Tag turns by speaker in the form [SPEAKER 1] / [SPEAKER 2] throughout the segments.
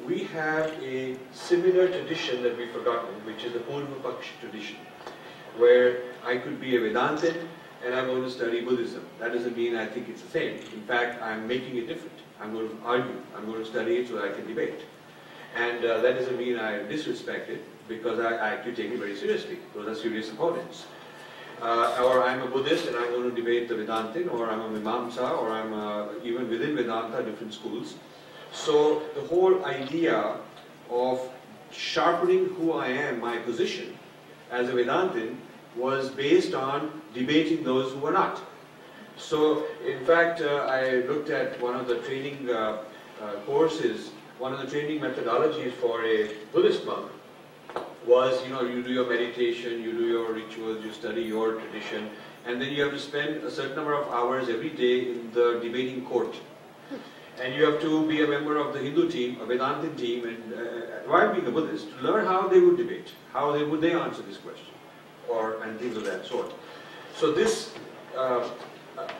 [SPEAKER 1] we have a similar tradition that we've forgotten, which is the Purva Paksha tradition, where I could be a Vedantin and I'm going to study Buddhism. That doesn't mean I think it's the same. In fact, I'm making it different. I'm going to argue. I'm going to study it so that I can debate. And that doesn't mean I disrespect it, because I actually take it very seriously. Those are serious opponents. Or I'm a Buddhist and I'm going to debate the Vedantin, or I'm a Mimamsa, or I'm even within Vedanta, different schools. So the whole idea of sharpening who I am, my position as a Vedantin, was based on debating those who were not. So in fact, I looked at one of the training courses, one of the training methodologies for a Buddhist monk was, you do your meditation, you do your rituals, you study your tradition, and then you have to spend a certain number of hours every day in the debating court. And you have to be a member of the Hindu team, a Vedantin team, and while being a Buddhist, to learn how they would debate, how would they answer this question, and things of that sort. So this,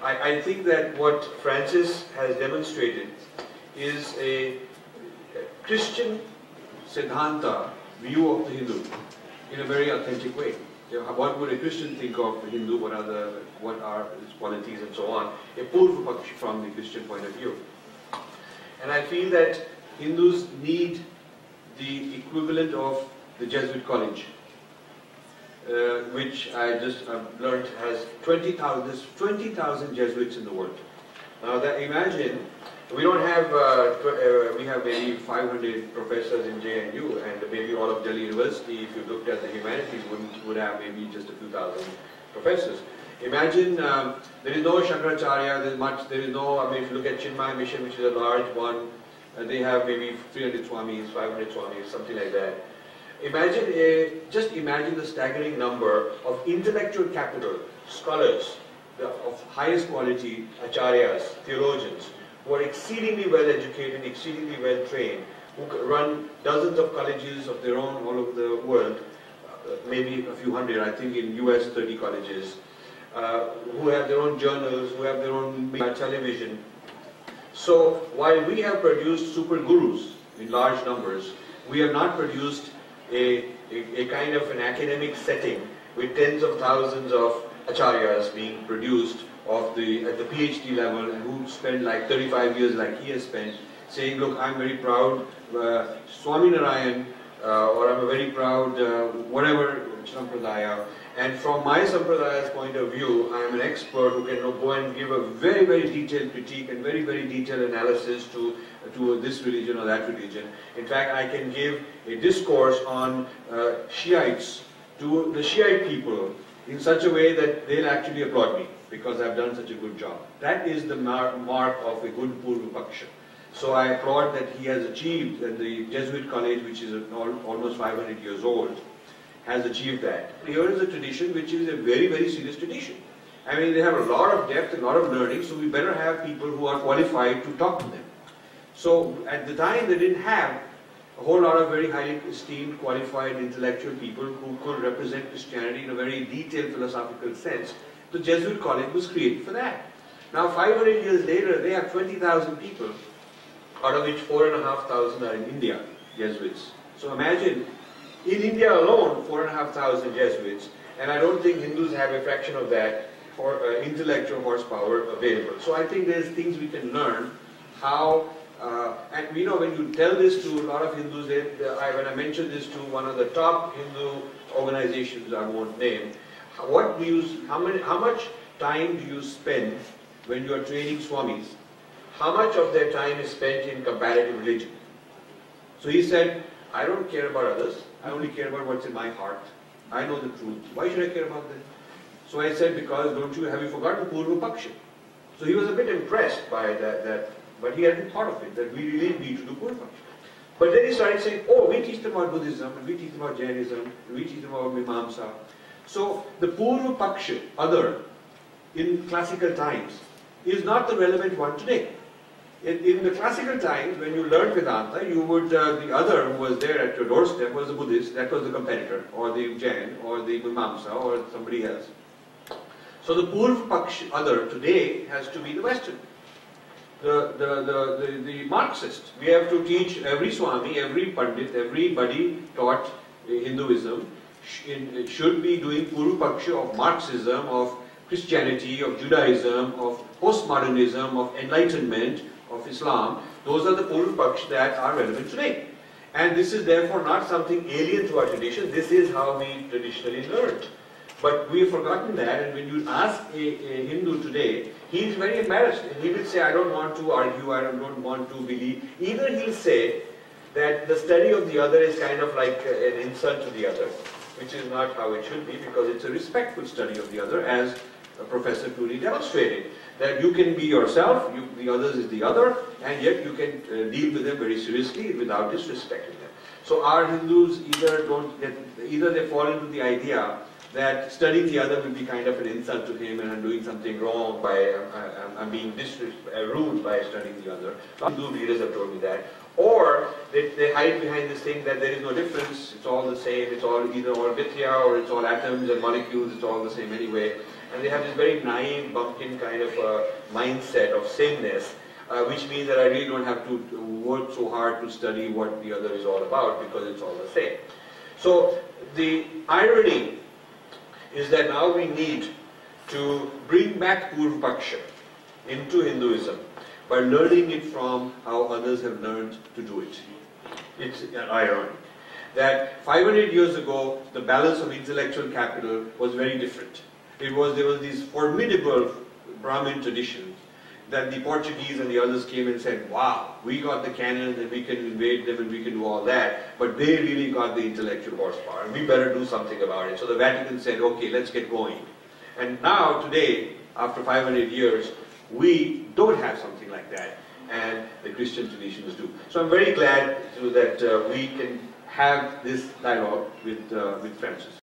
[SPEAKER 1] I think that what Francis has demonstrated is a Christian Siddhanta view of the Hindu in a very authentic way. What would a Christian think of the Hindu? What are its qualities and so on? A Purva Paksha from the Christian point of view. And I feel that Hindus need the equivalent of the Jesuit college, which I just learned has 20,000 Jesuits in the world. Now that, imagine, we don't have, we have maybe 500 professors in JNU, and maybe all of Delhi University, if you looked at the humanities, would have maybe just a few thousand professors. Imagine there is no Shankaracharya, there is no, if you look at Chinmaya Mission, which is a large one, they have maybe 300 Swamis, 500 Swamis, something like that. Just imagine the staggering number of intellectual capital, scholars of highest quality, acharyas, theologians, who are exceedingly well educated, exceedingly well trained, who run dozens of colleges of their own all over the world, maybe a few hundred, I think in US 30 colleges, who have their own journals, who have their own television. So while we have produced super gurus in large numbers, we have not produced a kind of an academic setting with tens of thousands of acharyas being produced at the PhD level, and who spend like 35 years like he has spent, saying, look, I'm very proud Swami Narayan, or I'm a very proud whatever Sampradaya, and from my Sampradaya's point of view, I am an expert who can go and give a very, very detailed critique and very, very detailed analysis to this religion or that religion. In fact, I can give a discourse on Shiites to the Shiite people in such a way that they'll actually applaud me, because I've done such a good job. That is the mark of a good Purva Paksha. So I applaud that he has achieved, and the Jesuit college, which is almost 500 years old, has achieved that. Here is a tradition which is a very, very serious tradition. I mean, they have a lot of depth, a lot of learning, so we better have people who are qualified to talk to them. So at the time, they didn't have a whole lot of very highly esteemed, qualified, intellectual people who could represent Christianity in a very detailed philosophical sense. The Jesuit college was created for that. Now 500 years later, they have 20,000 people, out of which 4,500 are in India, Jesuits. So imagine, in India alone, 4,500 Jesuits, and I don't think Hindus have a fraction of that for intellectual horsepower available. So I think there's things we can learn how, and when you tell this to a lot of Hindus, when I mentioned this to one of the top Hindu organizations I won't name, how much time do you spend when you are training Swamis? How much of their time is spent in comparative religion? So he said, I don't care about others, I only care about what's in my heart. I know the truth. Why should I care about that? So I said, because have you forgotten Purva Paksha? So he was a bit impressed by that, but he hadn't thought of it, that we really need to do Purva Paksha. But then he started saying, oh, we teach them about Buddhism, and we teach them about Jainism, and we teach them about Mimamsa. So the Purva Paksha, other, in classical times, is not the relevant one today. In the classical times, when you learned Vedanta, the other who was there at your doorstep was the Buddhist, that was the competitor, or the Jain, or the Mimamsa, or somebody else. So the Purva Paksha, other, today has to be the Western. the Marxist. We have to teach every Swami, every Pandit, everybody taught Hinduism should be doing Purva-Paksha of Marxism, of Christianity, of Judaism, of postmodernism, of enlightenment, of Islam. Those are the Purva-Paksha that are relevant today. And this is therefore not something alien to our tradition. This is how we traditionally learned. But we have forgotten that, and when you ask a Hindu today, he is very embarrassed. And he will say, I don't want to argue, I don't want to believe. Either he'll say that the study of the other is kind of like an insult to the other, which is not how it should be, because it's a respectful study of the other, as Professor Turi demonstrated. That you can be yourself, the others is the other, and yet you can deal with them very seriously without disrespecting them. So our Hindus either they fall into the idea that studying the other will be kind of an insult to him and I'm doing something wrong by, I'm being rude by studying the other. Hindu leaders have told me that. Or they hide behind this thing that there is no difference, it's all the same, it's all either all Mithya or it's all atoms and molecules, it's all the same anyway. And they have this very naive, bumpkin kind of mindset of sameness, which means that I really don't have to work so hard to study what the other is all about because it's all the same. So the irony is that now we need to bring back Purva-Paksha into Hinduism by learning it from how others have learned to do it. It's ironic that 500 years ago the balance of intellectual capital was very different. There was these formidable Brahmin traditions that the Portuguese and the others came and said, wow, we got the cannons and we can invade them and we can do all that, but they really got the intellectual horsepower and we better do something about it. So the Vatican said, okay, let's get going. And now, today, after 500 years, we don't have something like that, and the Christian traditions do. So I'm very glad that we can have this dialogue with Francis.